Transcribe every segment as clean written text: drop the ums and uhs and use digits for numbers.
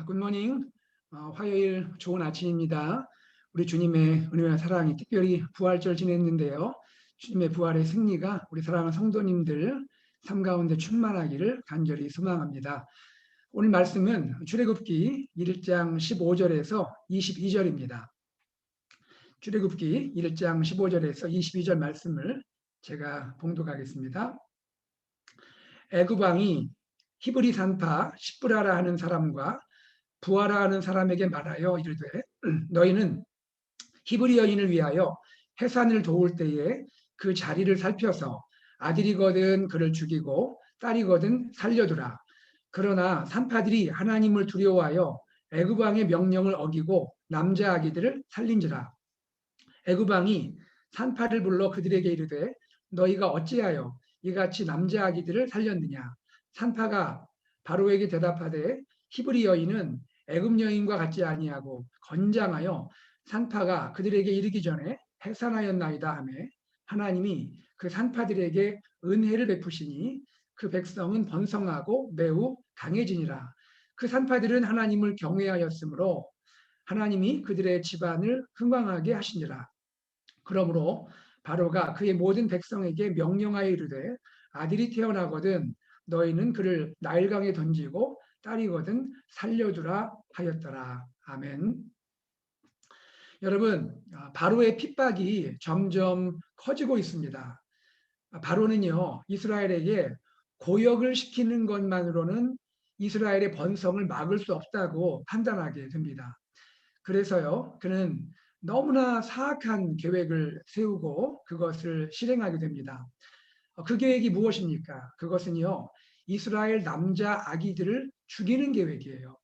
굿모닝. 화요일 좋은 아침입니다. 우리 주님의 은혜와 사랑이 특별히 부활절 지냈는데요. 주님의 부활의 승리가 우리 사랑하는 성도님들 삶 가운데 충만하기를 간절히 소망합니다. 오늘 말씀은 출애굽기 1장 15절에서 22절입니다. 출애굽기 1장 15절에서 22절 말씀을 제가 봉독하겠습니다. 애굽 왕이 히브리 산파 십브라라 하는 사람과 부하라 하는 사람에게 말하여 이르되 너희는 히브리 여인을 위하여 해산을 도울 때에 그 자리를 살펴서 아들이거든 그를 죽이고 딸이거든 살려두라. 그러나 산파들이 하나님을 두려워하여 애굽 왕의 명령을 어기고 남자 아기들을 살린지라. 애굽 왕이 산파를 불러 그들에게 이르되 너희가 어찌하여 이같이 남자 아기들을 살렸느냐. 산파가 바로에게 대답하되 히브리 여인은 애굽 여인과 같지 아니하고 건장하여 산파가 그들에게 이르기 전에 해산하였나이다 하며 하나님이 그 산파들에게 은혜를 베푸시니 그 백성은 번성하고 매우 강해지니라. 그 산파들은 하나님을 경외하였으므로 하나님이 그들의 집안을 흥왕하게 하시니라. 그러므로 바로가 그의 모든 백성에게 명령하여 이르되 아들이 태어나거든 너희는 그를 나일강에 던지고 딸이거든 살려두라 하였더라. 아멘. 여러분, 바로의 핍박이 점점 커지고 있습니다. 바로는요, 이스라엘에게 고역을 시키는 것만으로는 이스라엘의 번성을 막을 수 없다고 판단하게 됩니다. 그래서요, 그는 너무나 사악한 계획을 세우고 그것을 실행하게 됩니다. 그 계획이 무엇입니까? 그것은요, 이스라엘 남자 아기들을 죽이는 계획이에요.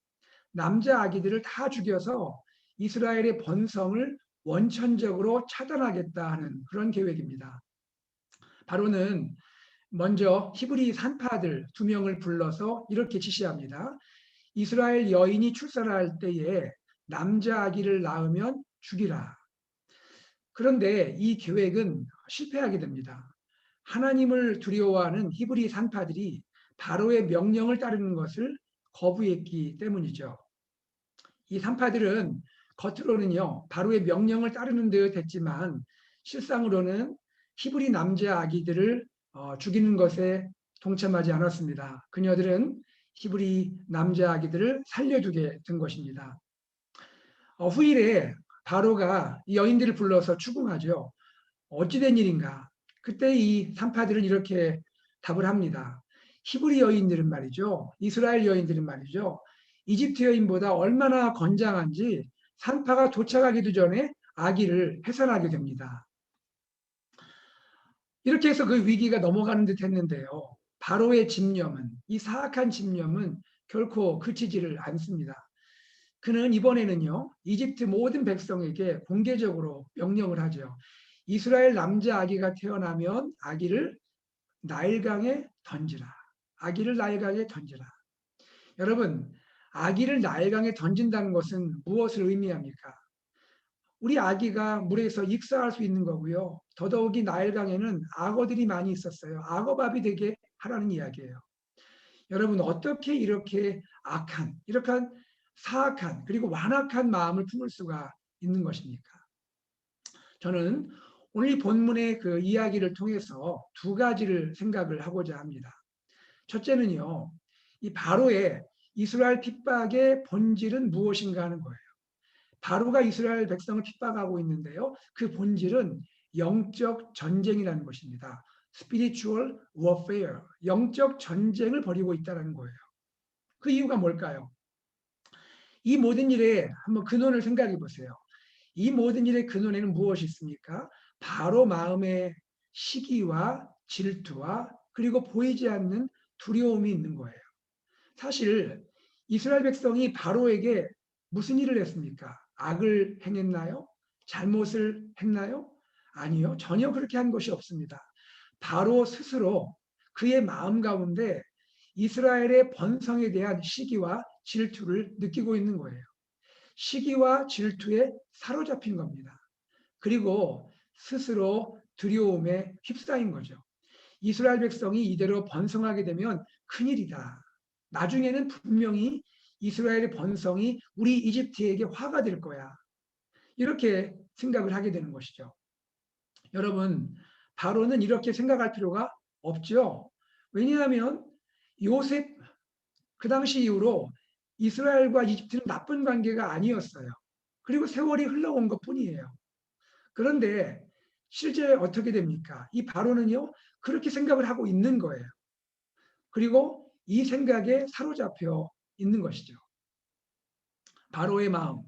남자 아기들을 다 죽여서 이스라엘의 번성을 원천적으로 차단하겠다 하는 그런 계획입니다. 바로는 먼저 히브리 산파들 2명을 불러서 이렇게 지시합니다. 이스라엘 여인이 출산할 때에 남자 아기를 낳으면 죽이라. 그런데 이 계획은 실패하게 됩니다. 하나님을 두려워하는 히브리 산파들이 바로의 명령을 따르는 것을 거부했기 때문이죠. 이 산파들은 겉으로는요, 바로의 명령을 따르는 듯 했지만 실상으로는 히브리 남자 아기들을 죽이는 것에 동참하지 않았습니다. 그녀들은 히브리 남자 아기들을 살려두게 된 것입니다. 후일에 바로가 이 여인들을 불러서 추궁하죠. 어찌된 일인가? 그때 이 산파들은 이렇게 답을 합니다. 히브리 여인들은 말이죠. 이스라엘 여인들은 말이죠. 이집트 여인보다 얼마나 건장한지 산파가 도착하기도 전에 아기를 해산하게 됩니다. 이렇게 해서 그 위기가 넘어가는 듯 했는데요. 바로의 집념은, 이 사악한 집념은 결코 그치지를 않습니다. 그는 이번에는요, 이집트 모든 백성에게 공개적으로 명령을 하죠. 이스라엘 남자 아기가 태어나면 아기를 나일강에 던지라. 아기를 나일강에 던지라. 여러분, 아기를 나일강에 던진다는 것은 무엇을 의미합니까? 우리 아기가 물에서 익사할 수 있는 거고요. 더더욱이 나일강에는 악어들이 많이 있었어요. 악어밥이 되게 하라는 이야기예요. 여러분, 어떻게 이렇게 악한, 이렇게 사악한, 그리고 완악한 마음을 품을 수가 있는 것입니까? 저는 오늘 이 본문의 그 이야기를 통해서 2가지를 생각을 하고자 합니다. 첫째는요, 이 바로의 이스라엘 핍박의 본질은 무엇인가 하는 거예요. 바로가 이스라엘 백성을 핍박하고 있는데요. 그 본질은 영적 전쟁이라는 것입니다. spiritual warfare, 영적 전쟁을 벌이고 있다는 거예요. 그 이유가 뭘까요? 이 모든 일에 한번 근원을 생각해 보세요. 이 모든 일의 근원에는 무엇이 있습니까? 바로 마음의 시기와 질투와 그리고 보이지 않는 두려움이 있는 거예요. 사실 이스라엘 백성이 바로에게 무슨 일을 했습니까? 악을 행했나요? 잘못을 했나요? 아니요. 전혀 그렇게 한 것이 없습니다. 바로 스스로 그의 마음 가운데 이스라엘의 번성에 대한 시기와 질투를 느끼고 있는 거예요. 시기와 질투에 사로잡힌 겁니다. 그리고 스스로 두려움에 휩싸인 거죠. 이스라엘 백성이 이대로 번성하게 되면 큰일이다. 나중에는 분명히 이스라엘의 번성이 우리 이집트에게 화가 될 거야. 이렇게 생각을 하게 되는 것이죠. 여러분, 바로는 이렇게 생각할 필요가 없죠. 왜냐하면 요셉 그 당시 이후로 이스라엘과 이집트는 나쁜 관계가 아니었어요. 그리고 세월이 흘러온 것 뿐이에요. 그런데 실제 어떻게 됩니까? 이 바로는요, 그렇게 생각을 하고 있는 거예요. 그리고 이 생각에 사로잡혀 있는 것이죠. 바로의 마음,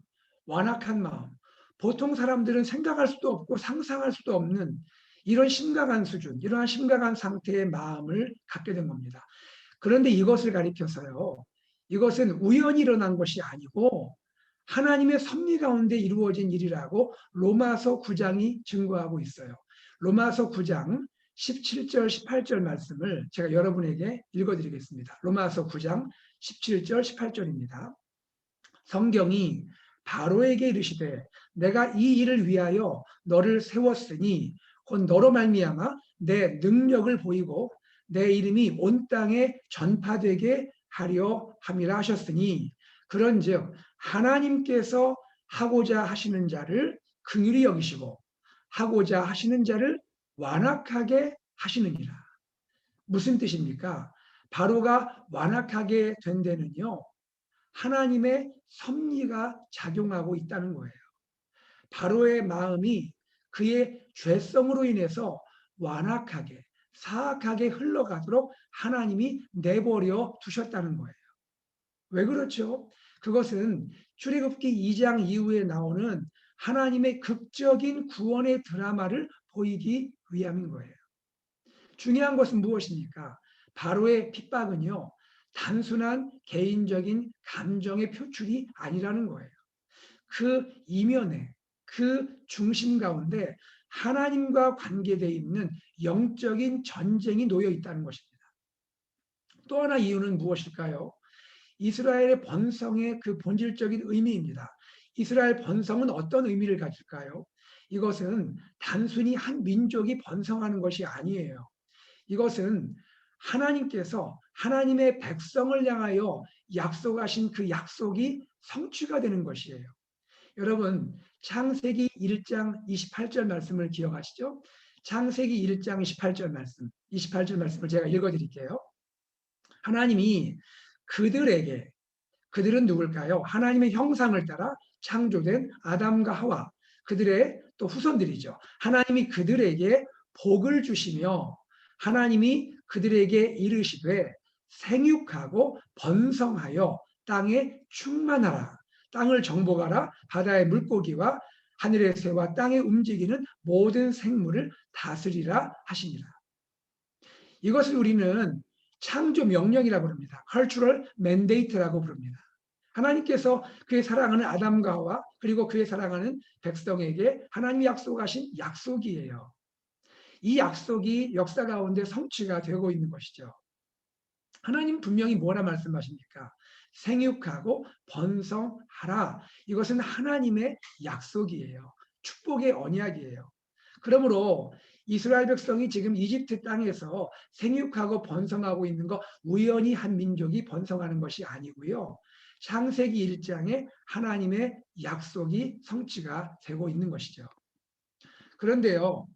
완악한 마음, 보통 사람들은 생각할 수도 없고 상상할 수도 없는 이런 심각한 수준, 이러한 심각한 상태의 마음을 갖게 된 겁니다. 그런데 이것을 가리켜서요, 이것은 우연히 일어난 것이 아니고 하나님의 섭리 가운데 이루어진 일이라고 로마서 9장이 증거하고 있어요. 로마서 9장 17절, 18절 말씀을 제가 여러분에게 읽어드리겠습니다. 로마서 9장 17절, 18절입니다. 성경이 바로에게 이르시되 내가 이 일을 위하여 너를 세웠으니 곧 너로 말미암아 내 능력을 보이고 내 이름이 온 땅에 전파되게 하려 함이라 하셨으니 그런즉 하나님께서 하고자 하시는 자를 긍휼히 여기시고 하고자 하시는 자를 완악하게 하시느니라. 무슨 뜻입니까? 바로가 완악하게 된 데는요, 하나님의 섭리가 작용하고 있다는 거예요. 바로의 마음이 그의 죄성으로 인해서 완악하게, 사악하게 흘러가도록 하나님이 내버려 두셨다는 거예요. 왜 그렇죠? 그것은 출애굽기 2장 이후에 나오는 하나님의 극적인 구원의 드라마를 보이기 위함인 거예요. 중요한 것은 무엇입니까? 바로의 핍박은요, 단순한 개인적인 감정의 표출이 아니라는 거예요. 그 이면에, 그 중심 가운데 하나님과 관계되어 있는 영적인 전쟁이 놓여 있다는 것입니다. 또 하나 이유는 무엇일까요? 이스라엘의 번성의 그 본질적인 의미입니다. 이스라엘 번성은 어떤 의미를 가질까요? 이것은 단순히 한 민족이 번성하는 것이 아니에요. 이것은 하나님께서 하나님의 백성을 향하여 약속하신 그 약속이 성취가 되는 것이에요. 여러분, 창세기 1장 28절 말씀을 기억하시죠? 창세기 1장 28절 말씀을 제가 읽어드릴게요. 하나님이 그들에게, 그들은 누굴까요? 하나님의 형상을 따라 창조된 아담과 하와, 그들의 또 후손들이죠. 하나님이 그들에게 복을 주시며 하나님이 그들에게 이르시되 생육하고 번성하여 땅에 충만하라. 땅을 정복하라. 바다의 물고기와 하늘의 새와 땅에 움직이는 모든 생물을 다스리라 하시니라. 이것을 우리는 창조 명령이라고 부릅니다. cultural mandate라고 부릅니다. 하나님께서 그의 사랑하는 아담과 하와 그리고 그의 사랑하는 백성에게 하나님이 약속하신 약속이에요. 이 약속이 역사 가운데 성취가 되고 있는 것이죠. 하나님 분명히 뭐라 말씀하십니까? 생육하고 번성하라. 이것은 하나님의 약속이에요. 축복의 언약이에요. 그러므로 이스라엘 백성이 지금 이집트 땅에서 생육하고 번성하고 있는 거 우연히 한 민족이 번성하는 것이 아니고요. 창세기 1장에 하나님의 약속이 성취가 되고 있는 것이죠. 그런데요.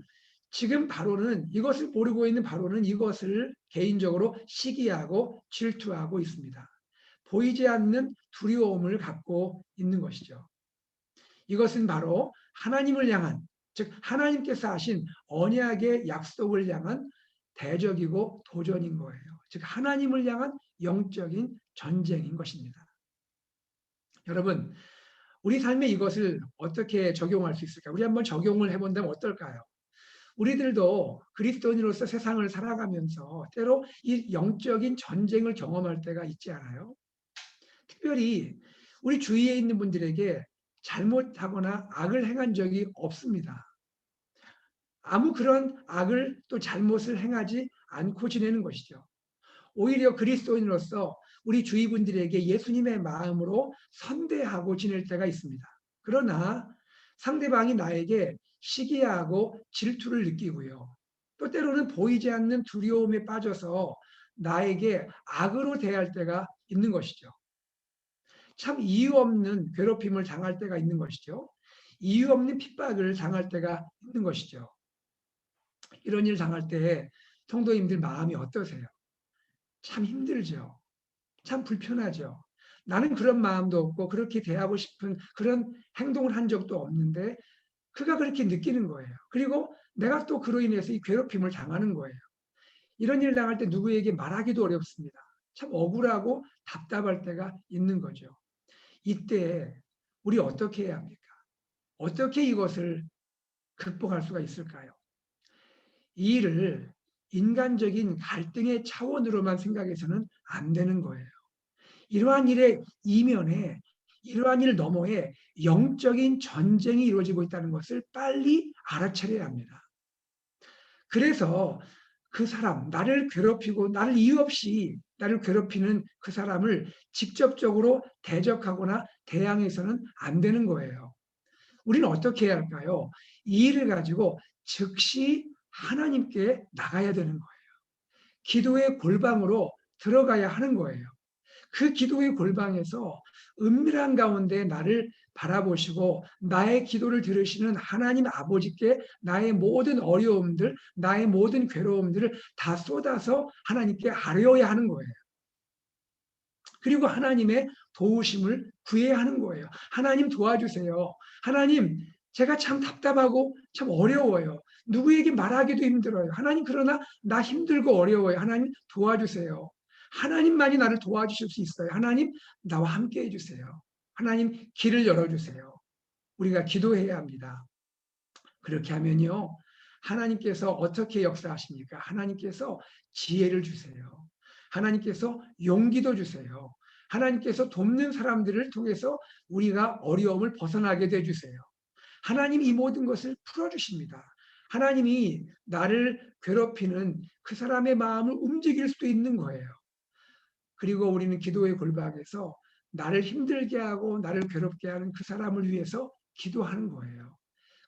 지금 바로는 이것을 모르고 있는 바로는 이것을 개인적으로 시기하고 질투하고 있습니다. 보이지 않는 두려움을 갖고 있는 것이죠. 이것은 바로 하나님을 향한, 즉 하나님께서 하신 언약의 약속을 향한 대적이고 도전인 거예요. 즉 하나님을 향한 영적인 전쟁인 것입니다. 여러분, 우리 삶에 이것을 어떻게 적용할 수 있을까? 우리 한번 적용을 해본다면 어떨까요? 우리들도 그리스도인으로서 세상을 살아가면서 때로 이 영적인 전쟁을 경험할 때가 있지 않아요? 특별히 우리 주위에 있는 분들에게 잘못하거나 악을 행한 적이 없습니다. 아무 그런 악을 또 잘못을 행하지 않고 지내는 것이죠. 오히려 그리스도인으로서 우리 주위 분들에게 예수님의 마음으로 선대하고 지낼 때가 있습니다. 그러나 상대방이 나에게 시기하고 질투를 느끼고요. 또 때로는 보이지 않는 두려움에 빠져서 나에게 악으로 대할 때가 있는 것이죠. 참 이유 없는 괴롭힘을 당할 때가 있는 것이죠. 이유 없는 핍박을 당할 때가 있는 것이죠. 이런 일을 당할 때 성도님들 마음이 어떠세요? 참 힘들죠. 참 불편하죠. 나는 그런 마음도 없고 그렇게 대하고 싶은 그런 행동을 한 적도 없는데 그가 그렇게 느끼는 거예요. 그리고 내가 또 그로 인해서 이 괴롭힘을 당하는 거예요. 이런 일을 당할 때 누구에게 말하기도 어렵습니다. 참 억울하고 답답할 때가 있는 거죠. 이때 우리 어떻게 해야 합니까? 어떻게 이것을 극복할 수가 있을까요? 이 일을 인간적인 갈등의 차원으로만 생각해서는 안 되는 거예요. 이러한 일의 이면에 이러한 일 너머에 영적인 전쟁이 이루어지고 있다는 것을 빨리 알아차려야 합니다. 그래서 그 사람, 나를 괴롭히고 나를 이유 없이 나를 괴롭히는 그 사람을 직접적으로 대적하거나 대항해서는 안 되는 거예요. 우리는 어떻게 해야 할까요? 이 일을 가지고 즉시 하나님께 나가야 되는 거예요. 기도의 골방으로 들어가야 하는 거예요. 그 기도의 골방에서 은밀한 가운데 나를 바라보시고 나의 기도를 들으시는 하나님 아버지께 나의 모든 어려움들, 나의 모든 괴로움들을 다 쏟아서 하나님께 아뢰어야 하는 거예요. 그리고 하나님의 도우심을 구해야 하는 거예요. 하나님 도와주세요. 하나님, 제가 참 답답하고 참 어려워요. 누구에게 말하기도 힘들어요. 하나님, 그러나 나 힘들고 어려워요. 하나님 도와주세요. 하나님만이 나를 도와주실 수 있어요. 하나님, 나와 함께 해주세요. 하나님, 길을 열어주세요. 우리가 기도해야 합니다. 그렇게 하면요. 하나님께서 어떻게 역사하십니까? 하나님께서 지혜를 주세요. 하나님께서 용기도 주세요. 하나님께서 돕는 사람들을 통해서 우리가 어려움을 벗어나게 해주세요. 하나님 이 모든 것을 풀어주십니다. 하나님이 나를 괴롭히는 그 사람의 마음을 움직일 수도 있는 거예요. 그리고 우리는 기도의 골방에서 나를 힘들게 하고 나를 괴롭게 하는 그 사람을 위해서 기도하는 거예요.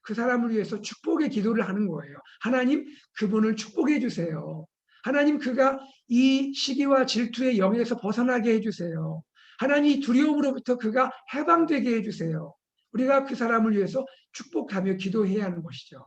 그 사람을 위해서 축복의 기도를 하는 거예요. 하나님, 그분을 축복해 주세요. 하나님, 그가 이 시기와 질투의 영에서 벗어나게 해주세요. 하나님, 두려움으로부터 그가 해방되게 해주세요. 우리가 그 사람을 위해서 축복하며 기도해야 하는 것이죠.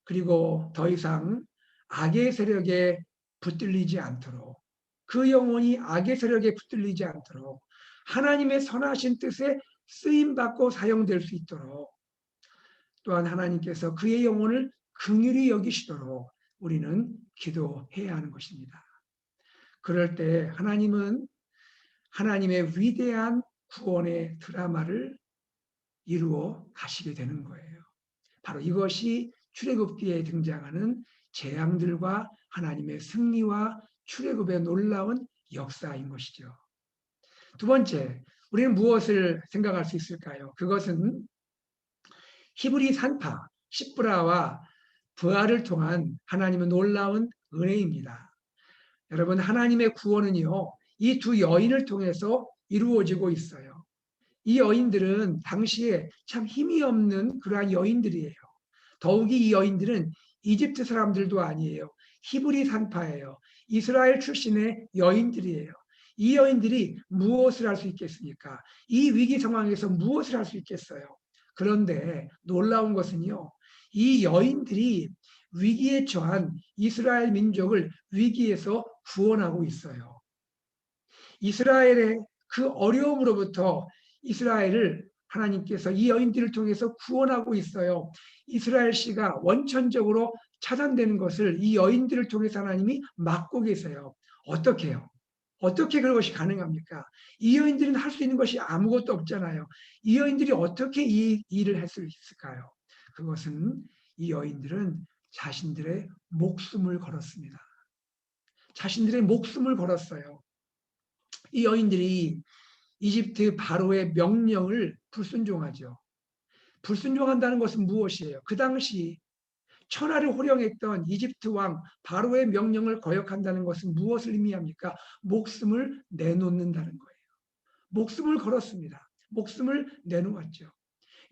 그리고 더 이상 악의 세력에 붙들리지 않도록, 그 영혼이 악의 세력에 붙들리지 않도록 하나님의 선하신 뜻에 쓰임받고 사용될 수 있도록, 또한 하나님께서 그의 영혼을 긍휼히 여기시도록 우리는 기도해야 하는 것입니다. 그럴 때 하나님은 하나님의 위대한 구원의 드라마를 이루어 가시게 되는 거예요. 바로 이것이 출애굽기에 등장하는 재앙들과 하나님의 승리와 출애굽의 놀라운 역사인 것이죠. 두 번째, 우리는 무엇을 생각할 수 있을까요? 그것은 히브리 산파 십브라와 부하를 통한 하나님의 놀라운 은혜입니다. 여러분, 하나님의 구원은요, 이 두 여인을 통해서 이루어지고 있어요. 이 여인들은 당시에 참 힘이 없는 그러한 여인들이에요. 더욱이 이 여인들은 이집트 사람들도 아니에요. 히브리 산파예요. 이스라엘 출신의 여인들이에요. 이 여인들이 무엇을 할 수 있겠습니까? 이 위기 상황에서 무엇을 할 수 있겠어요? 그런데 놀라운 것은요, 이 여인들이 위기에 처한 이스라엘 민족을 위기에서 구원하고 있어요. 이스라엘의 그 어려움으로부터 이스라엘을 하나님께서 이 여인들을 통해서 구원하고 있어요. 이스라엘 씨가 원천적으로 차단되는 것을 이 여인들을 통해서 하나님이 막고 계세요. 어떻게 해요? 어떻게 그것이 가능합니까? 이 여인들은 할 수 있는 것이 아무것도 없잖아요. 이 여인들이 어떻게 이 일을 할 수 있을까요? 그것은 이 여인들은 자신들의 목숨을 걸었습니다. 자신들의 목숨을 걸었어요. 이 여인들이 이집트 바로의 명령을 불순종하죠. 불순종한다는 것은 무엇이에요? 그 당시 천하를 호령했던 이집트 왕 바로의 명령을 거역한다는 것은 무엇을 의미합니까? 목숨을 내놓는다는 거예요. 목숨을 걸었습니다. 목숨을 내놓았죠.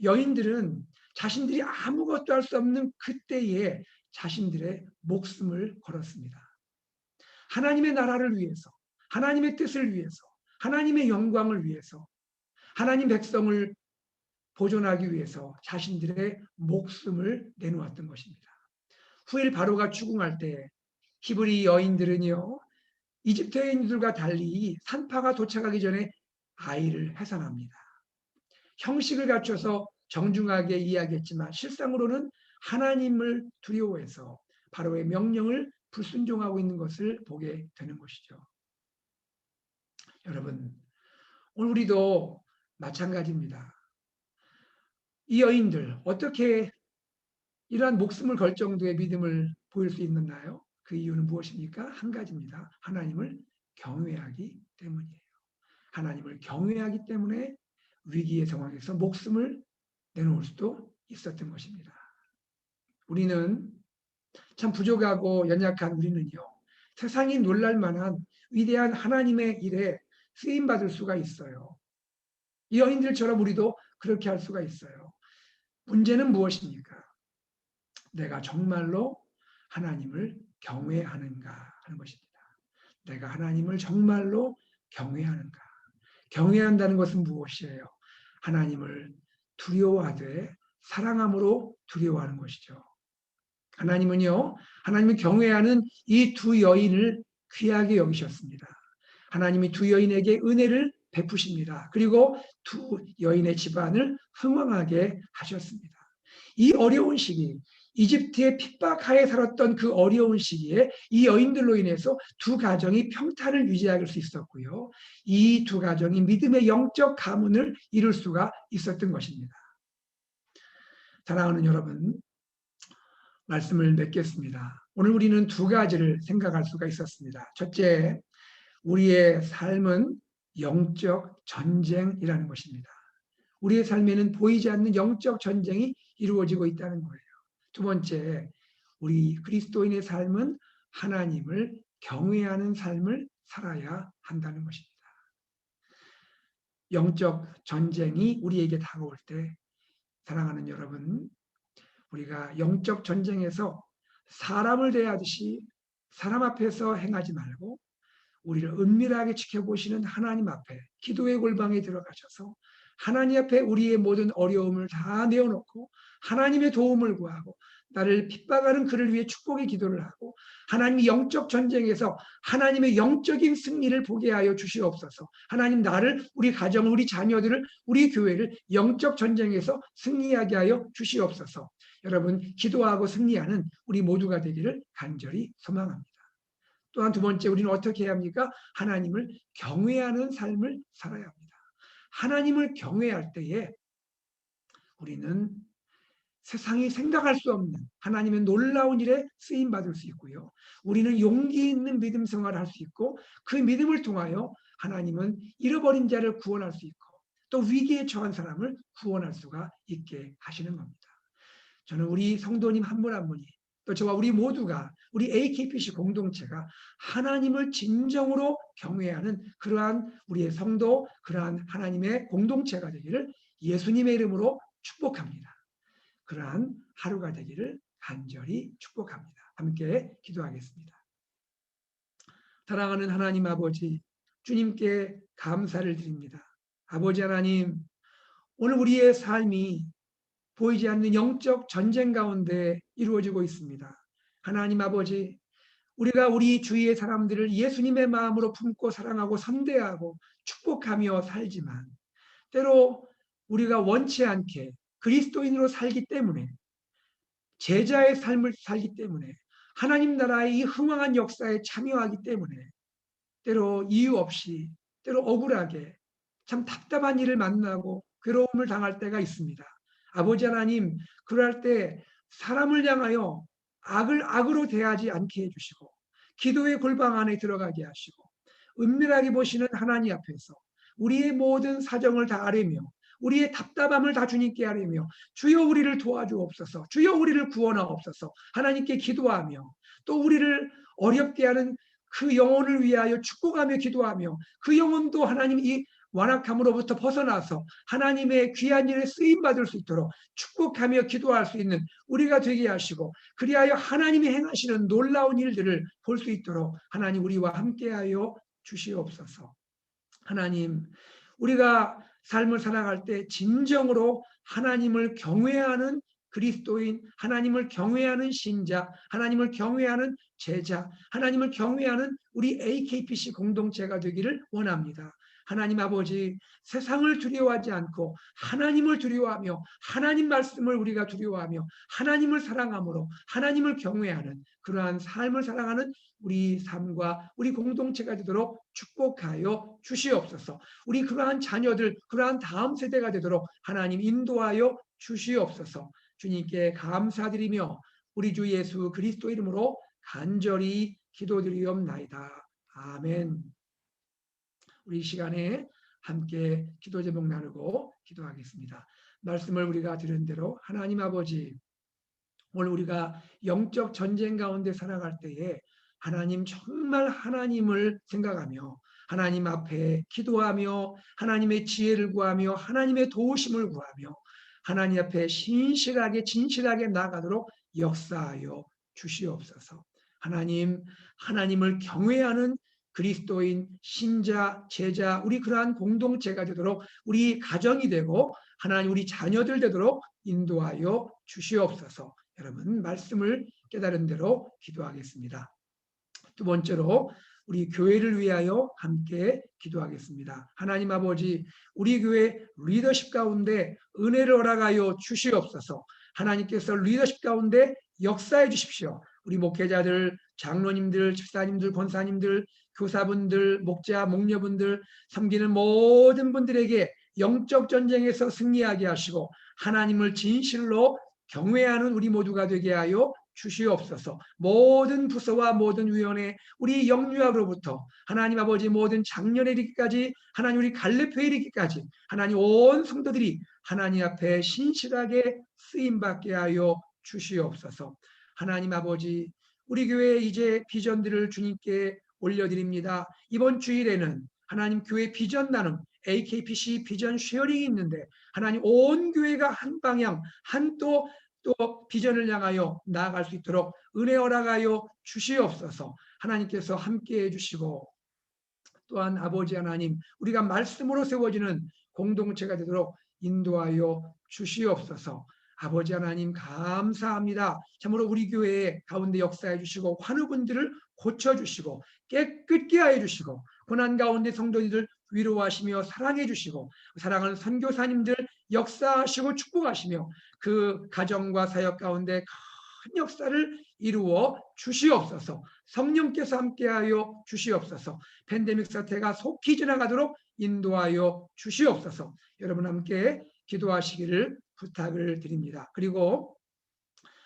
여인들은 자신들이 아무것도 할 수 없는 그때에 자신들의 목숨을 걸었습니다. 하나님의 나라를 위해서, 하나님의 뜻을 위해서, 하나님의 영광을 위해서, 하나님 백성을 보존하기 위해서 자신들의 목숨을 내놓았던 것입니다. 후일 바로가 추궁할 때 히브리 여인들은요, 이집트 여인들과 달리 산파가 도착하기 전에 아이를 해산합니다. 형식을 갖춰서 정중하게 이야기했지만 실상으로는 하나님을 두려워해서 바로의 명령을 불순종하고 있는 것을 보게 되는 것이죠. 여러분, 오늘 우리도 마찬가지입니다. 이 여인들 어떻게 이러한 목숨을 걸 정도의 믿음을 보일 수 있나요? 그 이유는 무엇입니까? 한 가지입니다. 하나님을 경외하기 때문이에요. 하나님을 경외하기 때문에 위기의 상황에서 목숨을 내놓을 수도 있었던 것입니다. 우리는 참 부족하고 연약한 우리는요, 세상이 놀랄 만한 위대한 하나님의 일에 쓰임받을 수가 있어요. 이 여인들처럼 우리도 그렇게 할 수가 있어요. 문제는 무엇입니까? 내가 정말로 하나님을 경외하는가 하는 것입니다. 내가 하나님을 정말로 경외하는가. 경외한다는 것은 무엇이에요? 하나님을 두려워하되 사랑함으로 두려워하는 것이죠. 하나님은요, 하나님을 경외하는 이 두 여인을 귀하게 여기셨습니다. 하나님이 두 여인에게 은혜를 베푸십니다. 그리고 두 여인의 집안을 흥왕하게 하셨습니다. 이 어려운 시기, 이집트의 핍박하에 살았던 그 어려운 시기에 이 여인들로 인해서 두 가정이 평탄을 유지할 수 있었고요. 이 두 가정이 믿음의 영적 가문을 이룰 수가 있었던 것입니다. 사랑하는 여러분, 말씀을 맺겠습니다. 오늘 우리는 두 가지를 생각할 수가 있었습니다. 첫째, 우리의 삶은 영적 전쟁이라는 것입니다. 우리의 삶에는 보이지 않는 영적 전쟁이 이루어지고 있다는 거예요. 두 번째, 우리 그리스도인의 삶은 하나님을 경외하는 삶을 살아야 한다는 것입니다. 영적 전쟁이 우리에게 다가올 때, 사랑하는 여러분, 우리가 영적 전쟁에서 사람을 대하듯이 사람 앞에서 행하지 말고 우리를 은밀하게 지켜보시는 하나님 앞에 기도의 골방에 들어가셔서 하나님 앞에 우리의 모든 어려움을 다 내어놓고 하나님의 도움을 구하고 나를 핍박하는 그를 위해 축복의 기도를 하고 하나님의 영적 전쟁에서 하나님의 영적인 승리를 보게 하여 주시옵소서. 하나님 나를, 우리 가정을, 우리 자녀들을, 우리 교회를 영적 전쟁에서 승리하게 하여 주시옵소서. 여러분, 기도하고 승리하는 우리 모두가 되기를 간절히 소망합니다. 또한 두 번째, 우리는 어떻게 해야 합니까? 하나님을 경외하는 삶을 살아야 합니다. 하나님을 경외할 때에 우리는 세상이 생각할 수 없는 하나님의 놀라운 일에 쓰임받을 수 있고요. 우리는 용기 있는 믿음 생활을 할 수 있고 그 믿음을 통하여 하나님은 잃어버린 자를 구원할 수 있고 또 위기에 처한 사람을 구원할 수가 있게 하시는 겁니다. 저는 우리 성도님 한 분 한 분이 또 저와 우리 모두가 우리 AKPC 공동체가 하나님을 진정으로 경외하는 그러한 우리의 성도, 그러한 하나님의 공동체가 되기를 예수님의 이름으로 축복합니다. 그러한 하루가 되기를 간절히 축복합니다. 함께 기도하겠습니다. 사랑하는 하나님 아버지, 주님께 감사를 드립니다. 아버지 하나님, 오늘 우리의 삶이 보이지 않는 영적 전쟁 가운데 이루어지고 있습니다. 하나님 아버지, 우리가 우리 주위의 사람들을 예수님의 마음으로 품고 사랑하고 선대하고 축복하며 살지만 때로 우리가 원치 않게 그리스도인으로 살기 때문에 제자의 삶을 살기 때문에 하나님 나라의 이 흥왕한 역사에 참여하기 때문에 때로 이유 없이 때로 억울하게 참 답답한 일을 만나고 괴로움을 당할 때가 있습니다. 아버지 하나님, 그럴 때 사람을 향하여 악을 악으로 대하지 않게 해주시고 기도의 골방 안에 들어가게 하시고 은밀하게 보시는 하나님 앞에서 우리의 모든 사정을 다 아뢰며 우리의 답답함을 다 주님께 아뢰며 주여 우리를 도와주옵소서, 주여 우리를 구원하옵소서 하나님께 기도하며 또 우리를 어렵게 하는 그 영혼을 위하여 축복하며 기도하며 그 영혼도 하나님 이 완악함으로부터 벗어나서 하나님의 귀한 일에 쓰임받을 수 있도록 축복하며 기도할 수 있는 우리가 되게 하시고 그리하여 하나님이 행하시는 놀라운 일들을 볼 수 있도록 하나님 우리와 함께하여 주시옵소서. 하나님, 우리가 삶을 살아갈 때 진정으로 하나님을 경외하는 그리스도인, 하나님을 경외하는 신자, 하나님을 경외하는 제자, 하나님을 경외하는 우리 AKPC 공동체가 되기를 원합니다. 하나님 아버지, 세상을 두려워하지 않고 하나님을 두려워하며 하나님 말씀을 우리가 두려워하며 하나님을 사랑함으로 하나님을 경외하는 그러한 삶을 살아가는 우리 삶과 우리 공동체가 되도록 축복하여 주시옵소서. 우리 그러한 자녀들, 그러한 다음 세대가 되도록 하나님 인도하여 주시옵소서. 주님께 감사드리며 우리 주 예수 그리스도 이름으로 간절히 기도드리옵나이다. 아멘. 우리 이 시간에 함께 기도 제목 나누고 기도하겠습니다. 말씀을 우리가 들은 대로 하나님 아버지, 오늘 우리가 영적 전쟁 가운데 살아갈 때에 하나님 정말 하나님을 생각하며 하나님 앞에 기도하며 하나님의 지혜를 구하며 하나님의 도우심을 구하며 하나님 앞에 신실하게 진실하게 나아가도록 역사하여 주시옵소서. 하나님, 하나님을 경외하는 그리스도인 신자, 제자, 우리 그러한 공동체가 되도록 우리 가정이 되고 하나님 우리 자녀들 되도록 인도하여 주시옵소서. 여러분 말씀을 깨달은 대로 기도하겠습니다. 두 번째로 우리 교회를 위하여 함께 기도하겠습니다. 하나님 아버지, 우리 교회 리더십 가운데 은혜를 허락하여 주시옵소서. 하나님께서 리더십 가운데 역사해 주십시오. 우리 목회자들, 장로님들, 집사님들, 권사님들, 교사분들, 목자, 목녀분들, 섬기는 모든 분들에게 영적 전쟁에서 승리하게 하시고 하나님을 진실로 경외하는 우리 모두가 되게 하여 주시옵소서. 모든 부서와 모든 위원회, 우리 영유아로부터 하나님 아버지 모든 작년에 이르기까지 하나님 우리 갈렙회에 이르기까지 하나님 온 성도들이 하나님 앞에 신실하게 쓰임받게 하여 주시옵소서. 하나님 아버지, 우리 교회 이제 비전들을 주님께 올려드립니다. 이번 주일에는 하나님 교회 비전 나눔 AKPC 비전 쉐어링이 있는데 하나님 온 교회가 한 방향 또 비전을 향하여 나아갈 수 있도록 은혜 허락하여 주시옵소서. 하나님께서 함께해 주시고 또한 아버지 하나님 우리가 말씀으로 세워지는 공동체가 되도록 인도하여 주시옵소서. 아버지 하나님 감사합니다. 참으로 우리 교회 가운데 역사해 주시고 환우분들을 고쳐주시고 깨끗게 하여 주시고 고난 가운데 성도님들 위로하시며 사랑해 주시고 사랑하는 선교사님들 역사하시고 축복하시며 그 가정과 사역 가운데 큰 역사를 이루어 주시옵소서. 성령께서 함께하여 주시옵소서. 팬데믹 사태가 속히 지나가도록 인도하여 주시옵소서. 여러분 함께 기도하시기를 부탁을 드립니다. 그리고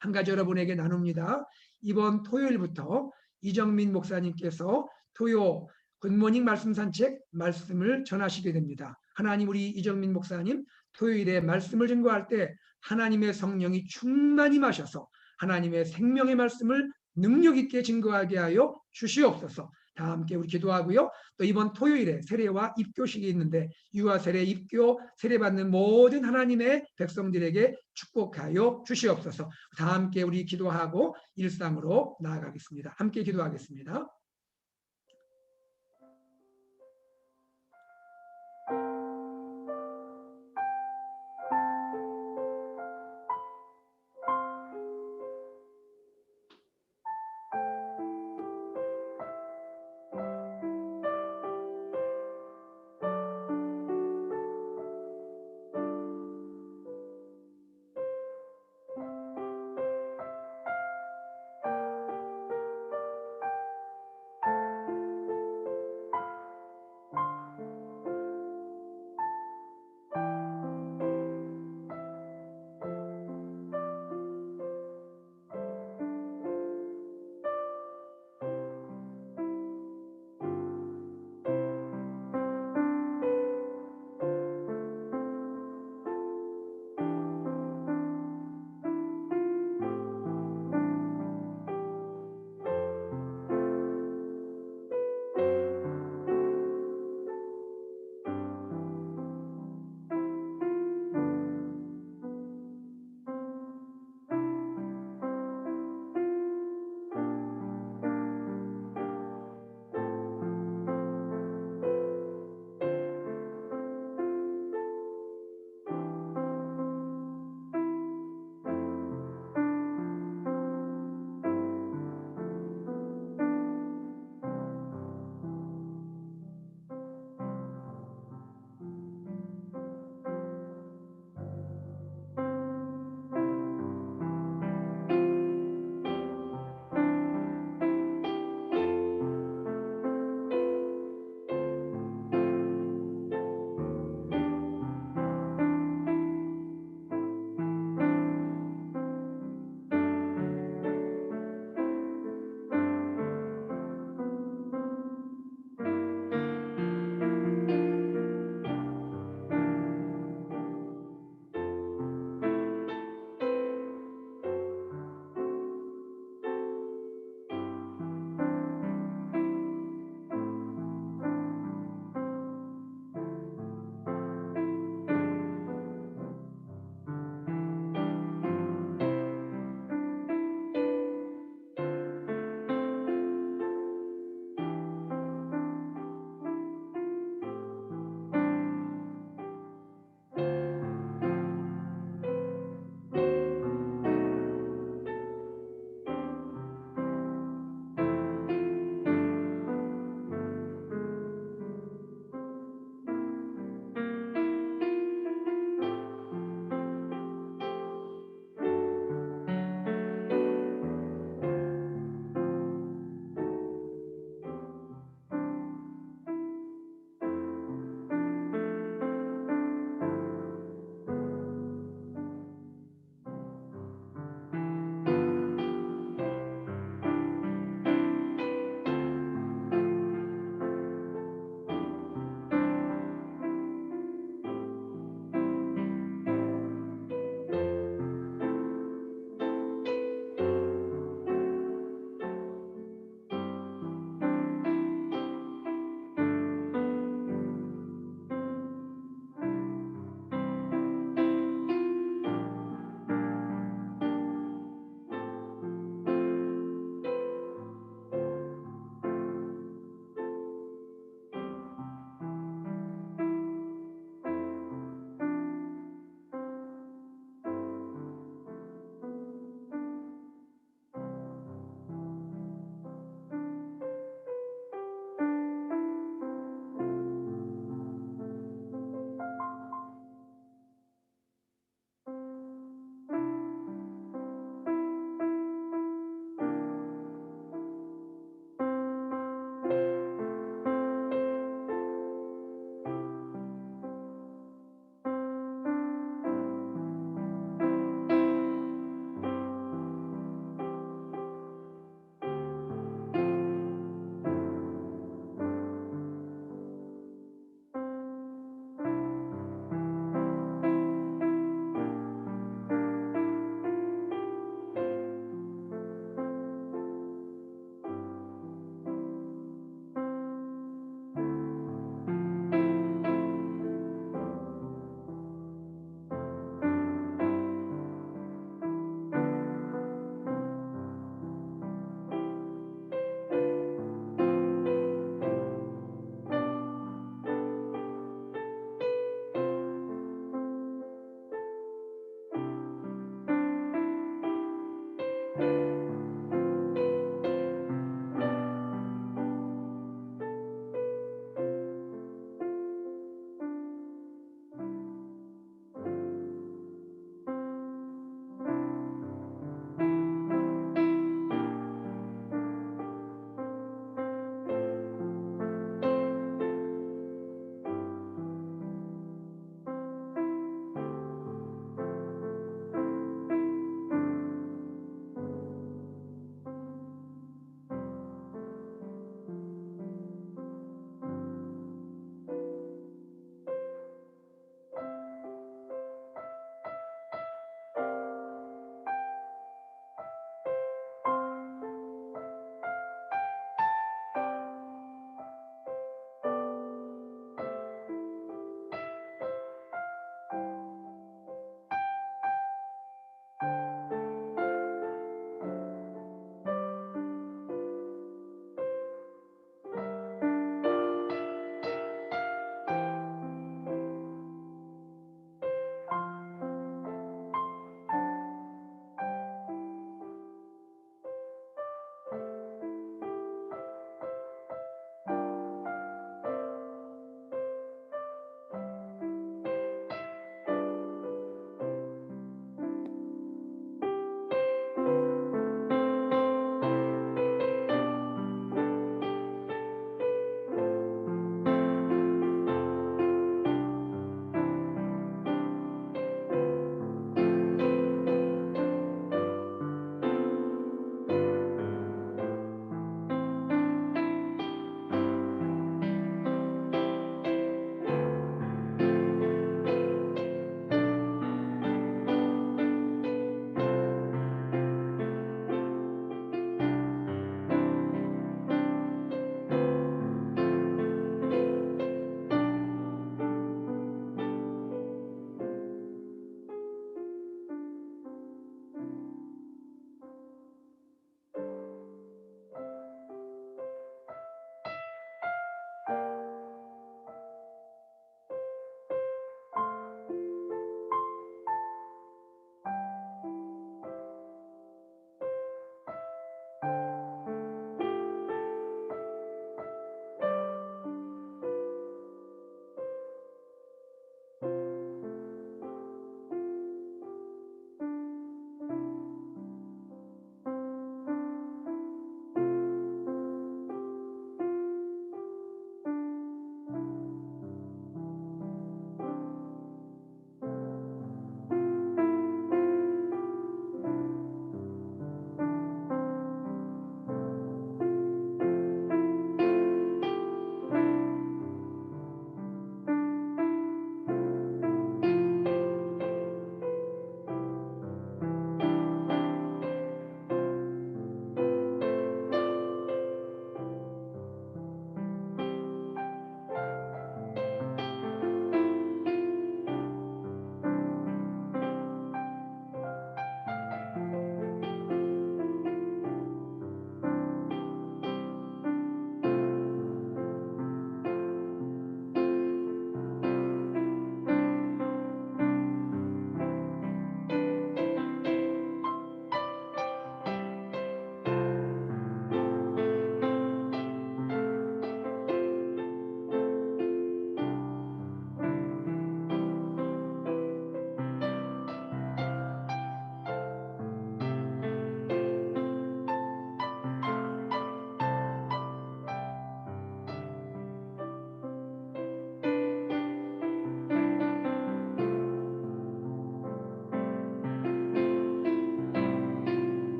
한 가지 여러분에게 나눕니다. 이번 토요일부터 이정민 목사님께서 토요 굿모닝 말씀 산책 말씀을 전하시게 됩니다. 하나님 우리 이정민 목사님 토요일에 말씀을 증거할 때 하나님의 성령이 충만히 마셔서 하나님의 생명의 말씀을 능력 있게 증거하게 하여 주시옵소서. 다 함께 우리 기도하고요. 또 이번 토요일에 세례와 입교식이 있는데 유아 세례, 입교, 세례 받는 모든 하나님의 백성들에게 축복하여 주시옵소서. 다 함께 우리 기도하고 일상으로 나아가겠습니다. 함께 기도하겠습니다.